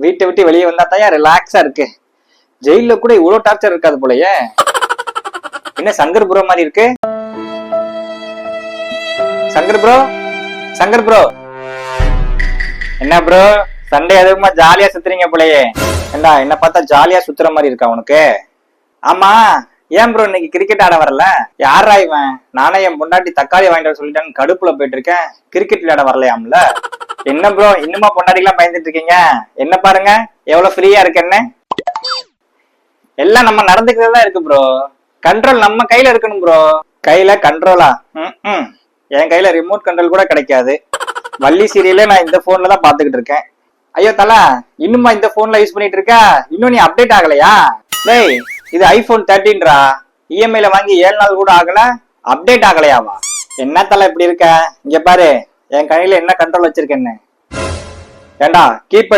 வீட்டை விட்டு வெளியே வந்தா தான் ரிலாக்ஸா இருக்கு. ஜெயில கூட இவ்வளவு டார்ச்சர் இருக்காது போலயே. என்ன சங்கர் ப்ரோ மாதிரி இருக்கு? சங்கர் ப்ரோ, சங்கர் ப்ரோ, என்ன ப்ரோ சண்டே அதுவுமா ஜாலியா சுத்துறீங்க போலயே. ஏண்டா என்ன பார்த்தா ஜாலியா சுத்துற மாதிரி இருக்கா உனக்கு? ஆமா, ஏன் ப்ரோ இன்னைக்கு கிரிக்கெட் ஆட வரல? யாரா இவன்? நானே என் பொண்டாட்டி தக்காளி வாங்கிட்டு வர சொல்லிட்டேன்னு கடுப்புல போயிட்டு இருக்கேன். கிரிக்கெட் விளையாட வரலையாம்ல? என்ன ப்ரோ இன்னுமா பொண்டாட்டிலாம் பயந்துட்டு இருக்கீங்க? என்ன பாருங்க எவ்வளவு ஃப்ரீயா இருக்குன்னு. எல்லாம் நம்ம நடந்துக்கிறதா இருக்கு ப்ரோ. கண்ட்ரோல் நம்ம கையில இருக்கணும் ப்ரோ. கையில கண்ட்ரோலா? என் கையில ரிமோட் கண்ட்ரோல் கூட கிடைக்காது. வள்ளி சீரியலே நான் இந்த போன்ல தான் பாத்துக்கிட்டு இருக்கேன். ஐயோ தலா, இன்னுமா இந்த போன்ல யூஸ் பண்ணிட்டு இருக்க? இன்னும் நீ அப்டேட் ஆகலையா? டேய், இது ஐபோன் 13ரா. இஎம்ஐல வாங்கி 7 நாள் கூட ஆகல, அப்டேட் ஆகலையாவா? என்ன தலை இப்படி இருக்க? இங்க பாரு என் கையில என்ன கண்ட்ரோல் வச்சிருக்கேன்னு. ஏண்டா கீப்